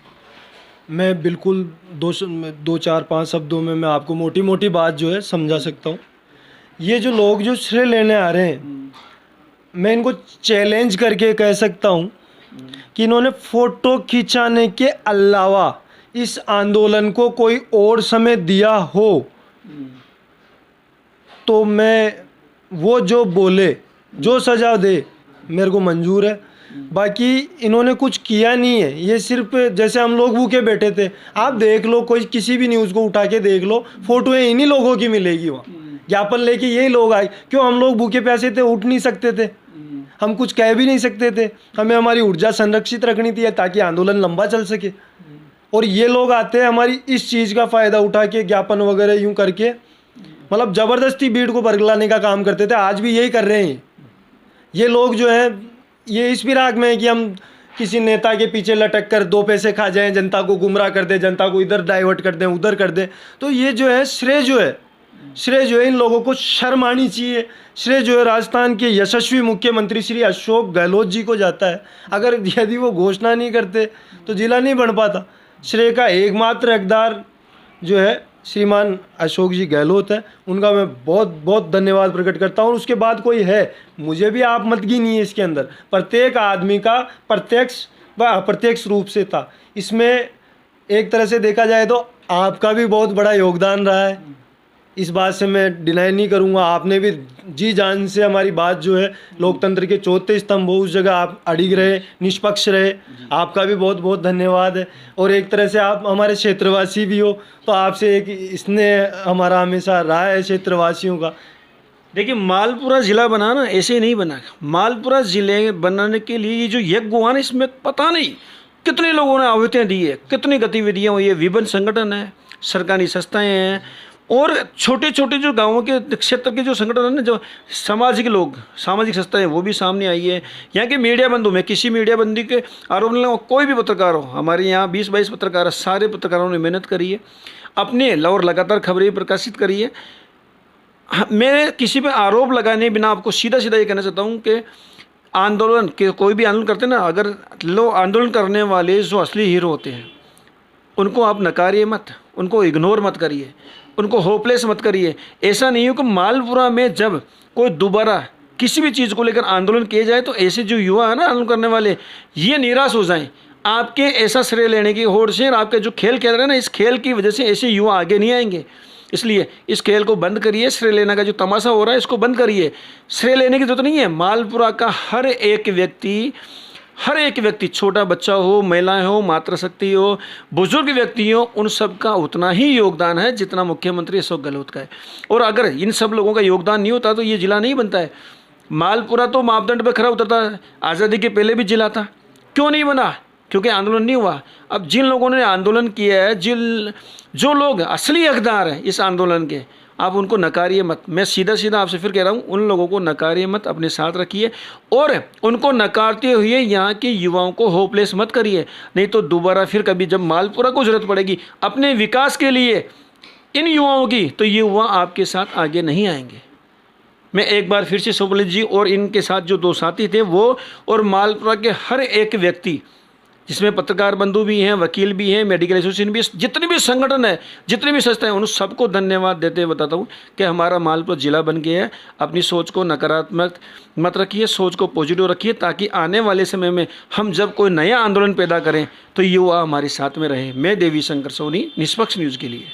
मैं बिल्कुल 2-4-5 शब्दों में मैं आपको मोटी मोटी बात जो है समझा सकता हूँ। ये जो लोग जो श्रेय लेने आ रहे हैं, मैं इनको चैलेंज करके कह सकता हूँ कि इन्होंने फ़ोटो खिंचाने के अलावा इस आंदोलन को कोई और समय दिया हो तो मैं वो जो बोले, जो सजा दे, मेरे को मंजूर है। बाकी इन्होंने कुछ किया नहीं है, ये सिर्फ जैसे हम लोग भूखे बैठे थे, आप देख लो, कोई किसी भी न्यूज़ को उठा के देख लो, फोटोएं इन्हीं लोगों की मिलेगी वहाँ, ज्ञापन लेके यही लोग आए। क्यों? हम लोग भूखे प्यासे थे, उठ नहीं सकते थे, हम कुछ कह भी नहीं सकते थे, हमें हमारी ऊर्जा संरक्षित रखनी थी ताकि आंदोलन लंबा चल सके। और ये लोग आते हैं हमारी इस चीज़ का फ़ायदा उठा के, ज्ञापन वगैरह यूँ करके, मतलब ज़बरदस्ती भीड़ को बरगलाने का काम करते थे। आज भी यही कर रहे हैं ये लोग जो हैं। ये इस फिराक में है कि हम किसी नेता के पीछे लटक कर 2 पैसे खा जाएं, जनता को गुमराह कर दें, जनता को इधर डाइवर्ट कर दें, उधर कर दें। तो ये जो है श्रेय जो है इन लोगों को शर्म आनी चाहिए। श्रेय जो है राजस्थान के यशस्वी मुख्यमंत्री श्री अशोक गहलोत जी को जाता है। अगर यदि वो घोषणा नहीं करते तो जिला नहीं बन पाता। श्रेय का एकमात्र हकदार जो है श्रीमान अशोक जी गहलोत है, उनका मैं बहुत बहुत धन्यवाद प्रकट करता हूँ। उसके बाद कोई है, मुझे भी आप मतगी नहीं है इसके अंदर। प्रत्येक आदमी का प्रत्यक्ष व अप्रत्यक्ष रूप से था इसमें। एक तरह से देखा जाए तो आपका भी बहुत बड़ा योगदान रहा है, इस बात से मैं डिनाई नहीं करूँगा। आपने भी जी जान से हमारी बात जो है लोकतंत्र के चौथे स्तंभ हो, उस जगह आप अडिग रहे, निष्पक्ष रहे, आपका भी बहुत बहुत धन्यवाद है। और एक तरह से आप हमारे क्षेत्रवासी भी हो, तो आपसे एक स्नेह हमारा हमेशा रहा है क्षेत्रवासियों का। देखिए, मालपुरा ज़िला बना ना ऐसे ही नहीं बना। मालपुरा ज़िले बनाने के लिए ये जो यज्ञ हुआ ना, इसमें पता नहीं कितने लोगों ने आहुतियाँ दी है, कितनी गतिविधियाँ हुई है। विभिन्न संगठन हैं, सरकारी संस्थाएँ हैं, और छोटे छोटे जो गाँवों के क्षेत्र के जो संगठन हैं ना, जो सामाजिक लोग, सामाजिक संस्थाएं, वो भी सामने आई है। यहाँ के मीडिया बंधु, मैं किसी मीडिया बंदी के आरोप नहीं लगाऊं, कोई भी पत्रकार हो, हमारे यहाँ 20-22 पत्रकार, सारे पत्रकारों ने मेहनत करी है, अपने और लगातार खबरें प्रकाशित करी है। मैं किसी पे आरोप लगाने बिना आपको सीधा सीधा ये कहना चाहता हूँ कि आंदोलन के कोई भी आंदोलन करते हैं ना, अगर लोग आंदोलन करने वाले जो असली हीरो होते हैं उनको आप नकारिए मत, उनको इग्नोर मत करिए, उनको होपलेस मत करिए। ऐसा नहीं हो कि मालपुरा में जब कोई दोबारा किसी भी चीज़ को लेकर आंदोलन किए जाए तो ऐसे जो युवा है ना आंदोलन करने वाले, ये निराश हो जाएं आपके ऐसा श्रेय लेने की होड़ से। और आपके जो खेल खेल रहे हैं ना, इस खेल की वजह से ऐसे युवा आगे नहीं आएंगे। इसलिए इस खेल को बंद करिए। श्रेय लेने का जो तमाशा हो रहा है इसको बंद करिए। श्रेय लेने की जरूरत नहीं है। मालपुरा का हर एक व्यक्ति, छोटा बच्चा हो, महिलाएं हो, मातृशक्ति हो, बुजुर्ग व्यक्ति हो, उन सब का उतना ही योगदान है जितना मुख्यमंत्री अशोक गहलोत का है। और अगर इन सब लोगों का योगदान नहीं होता तो ये जिला नहीं बनता है। मालपुरा तो मापदंड पर खरा उतरता है, आज़ादी के पहले भी जिला था, क्यों नहीं बना? क्योंकि आंदोलन नहीं हुआ। अब जिन लोगों ने आंदोलन किया है, जो लोग असली हकदार हैं इस आंदोलन के, आप उनको नकारिए मत। मैं सीधा सीधा आपसे फिर कह रहा हूँ, उन लोगों को नकारिए मत, अपने साथ रखिए। और उनको नकारते हुए यहाँ के युवाओं को होपलेस मत करिए, नहीं तो दोबारा फिर कभी जब मालपुरा को जरूरत पड़ेगी अपने विकास के लिए इन युवाओं की, तो ये युवा आपके साथ आगे नहीं आएंगे। मैं एक बार फिर से सोबलित जी और इनके साथ जो 2 साथी थे वो, और मालपुरा के हर एक व्यक्ति, जिसमें पत्रकार बंधु भी हैं, वकील भी हैं, मेडिकल एसोसिएशन भी, जितने भी संगठन हैं, जितनी भी संस्थाएं, उन सबको धन्यवाद देते हुए बताता हूँ कि हमारा मालपुरा जिला बन गया है। अपनी सोच को नकारात्मक मत रखिए, सोच को पॉजिटिव रखिए, ताकि आने वाले समय में हम जब कोई नया आंदोलन पैदा करें तो युवा हमारे साथ में रहे। मैं देवी शंकर सोनी, निष्पक्ष न्यूज़ के लिए।